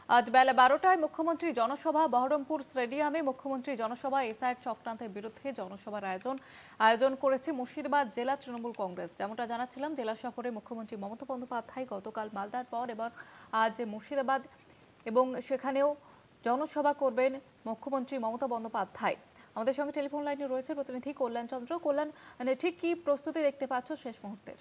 আজ বেলা 12টায় মুখ্যমন্ত্রী জনসভা বহরমপুর স্টেডিয়ামে মুখ্যমন্ত্রী জনসভা এসআইয়ের চক্রান্তের বিরুদ্ধে জনসভার আয়োজন করেছে মুর্শিদাবাদ জেলা তৃণমূল কংগ্রেস। যেমনটা জানাচ্ছিলাম, জেলা সফরে মুখ্যমন্ত্রী মমতা বন্দ্যোপাধ্যায় গতকাল মালদার পর এবার আজ মুর্শিদাবাদ এবং সেখানেও জনসভা করবেন মুখ্যমন্ত্রী মমতা বন্দ্যোপাধ্যায়। আমাদের সঙ্গে টেলিফোন লাইনে রয়েছে প্রতিনিধি কল্যাণ চন্দ্র। কল্যাণ, ঠিক কি প্রস্তুতি দেখতে পাচ্ছ শেষ মুহূর্তের?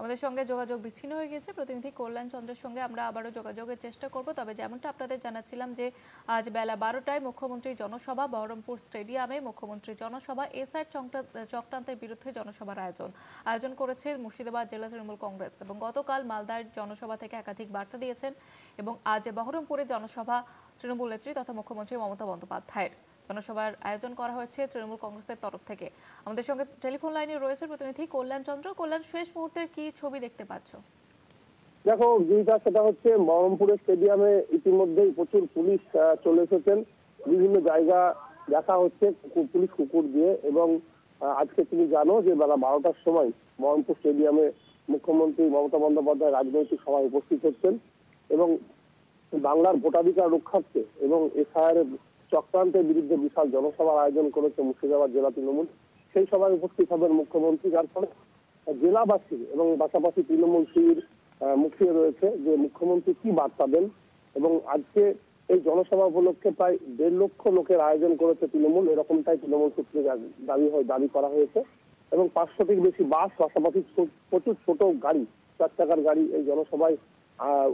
আমাদের সঙ্গে যোগাযোগ বিচ্ছিন্ন হয়ে গেছে প্রতিনিধি কল্যাণ চন্দ্রের সঙ্গে। আমরা আবারও যোগাযোগের চেষ্টা করব। তবে যেমনটা আপনাদের জানাচ্ছিলাম যে আজ বেলা 12টায় মুখ্যমন্ত্রী জনসভা বহরমপুর স্টেডিয়ামে মুখ্যমন্ত্রী জনসভা এসআইয়ের চক্রান্তের বিরুদ্ধে জনসভার আয়োজন করেছে মুর্শিদাবাদ জেলা তৃণমূল কংগ্রেস এবং গতকাল মালদার জনসভা থেকে একাধিক বার্তা দিয়েছেন এবং আজ বহরমপুরে জনসভা তৃণমূল নেত্রী তথা মুখ্যমন্ত্রী মমতা বন্দ্যোপাধ্যায়ের। জনসভার আয়োজন করা হয়েছে তৃণমূল কংগ্রেসের তরফ থেকে। আমাদের সঙ্গে টেলিফোন লাইনে রয়েছে প্রতিনিধি কল্যাণ চন্দ্র। কল্যাণ, শেষ মুহূর্তের কি ছবি দেখতে পাচ্ছ? দেখো যেটা সেটা হচ্ছে বহরমপুরের স্টেডিয়ামে ইতিমধ্যেই প্রচুর পুলিশ চলে এসেছেন। বিভিন্ন জায়গা দেখা হচ্ছে পুলিশ কুকুর দিয়ে এবং আজকে তুমি জানো যে বেলা 12টার সময় বহরমপুর স্টেডিয়ামে মুখ্যমন্ত্রী মমতা বন্দ্যোপাধ্যায় রাজনৈতিক সভায় উপস্থিত হচ্ছেন এবং বাংলার ভোটাধিকার রক্ষার্থে এবং এসআইআর চক্রান্তের বিরুদ্ধে বিশাল জনসভার আয়োজন করেছে মুর্শিদাবাদ জেলা তৃণমূল। সেই সভায় উপস্থিত হবেন মুখ্যমন্ত্রী, যার ফলে জেলাবাসী এবং পাশাপাশি তৃণমূল শিবির মুখিয়ে রয়েছে যে মুখ্যমন্ত্রী কি বার্তা দেন। এবং আজকে এই জনসভা উপলক্ষে প্রায় 1.5 লক্ষ লোকের আয়োজন করেছে তৃণমূল, এরকমটাই তৃণমূল সূত্রে দাবি করা হয়েছে। এবং 500টির বেশি বাস, পাশাপাশি প্রচুর ছোট গাড়ি, 4 চাকার গাড়ি এই জনসভায়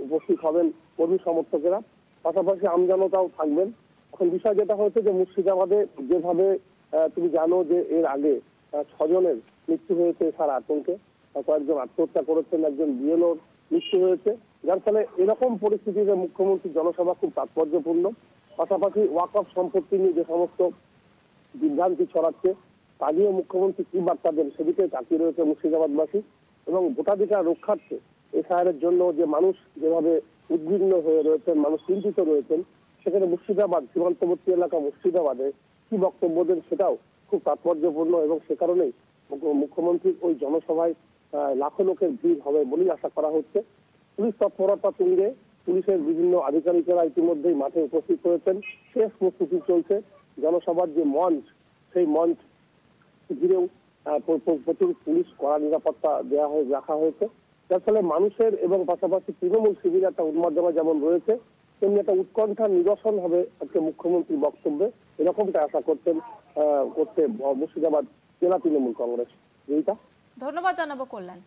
উপস্থিত হবেন কর্মী সমর্থকেরা, পাশাপাশি আমজনতাও থাকবেন। এখন বিষয় যেটা হচ্ছে যে মুর্শিদাবাদে যেভাবে তুমি জানো যে এর আগে 6 জনের মৃত্যু হয়েছে এছাড়া আতঙ্কে, কয়েকজন আত্মহত্যা করেছেন, একজন বিএলওর মৃত্যু হয়েছে, যার ফলে এরকম পরিস্থিতিতে মুখ্যমন্ত্রী জনসভা খুব তাৎপর্যপূর্ণ। পাশাপাশি ওয়াকফ সম্পত্তি নিয়ে যে সমস্ত বিভ্রান্তি ছড়াচ্ছে তা নিয়ে মুখ্যমন্ত্রী কি বার্তা দেন সেদিকে তাকিয়ে রয়েছে মুর্শিদাবাদবাসী। এবং ভোটাধিকার রক্ষার্থে এসআইআর জন্য যে মানুষ যেভাবে উদ্বিগ্ন হয়ে রয়েছেন, মানুষ চিন্তিত রয়েছেন, সেখানে মুর্শিদাবাদ সীমান্তবর্তী এলাকা মুর্শিদাবাদে কি বক্তব্য দেন সেটাও খুব তাৎপর্যপূর্ণ এবং সে কারণেই মুখ্যমন্ত্রীর ওই জনসভায় লাখো লোকের ভিড় হবে বলেই আশা করা হচ্ছে। পুলিশ তৎপরতা তুঙ্গে, পুলিশের বিভিন্ন আধিকারিকেরা ইতিমধ্যেই মাঠে উপস্থিত হয়েছেন। শেষ প্রস্তুতি চলছে। জনসভার যে মঞ্চ, সেই মঞ্চ ঘিরেও প্রচুর পুলিশ কড়া নিরাপত্তা রাখা হয়েছে, যার ফলে মানুষের এবং পাশাপাশি তৃণমূল শিবির একটা উন্মাদনা যেমন রয়েছে, তেমনি একটা উৎকণ্ঠার নিরসন হবে আজকে মুখ্যমন্ত্রীর বক্তব্যে, এরকমটা আশা করছে মুর্শিদাবাদ জেলা তৃণমূল কংগ্রেস। এইটা ধন্যবাদ জানাবো কল্যাণ।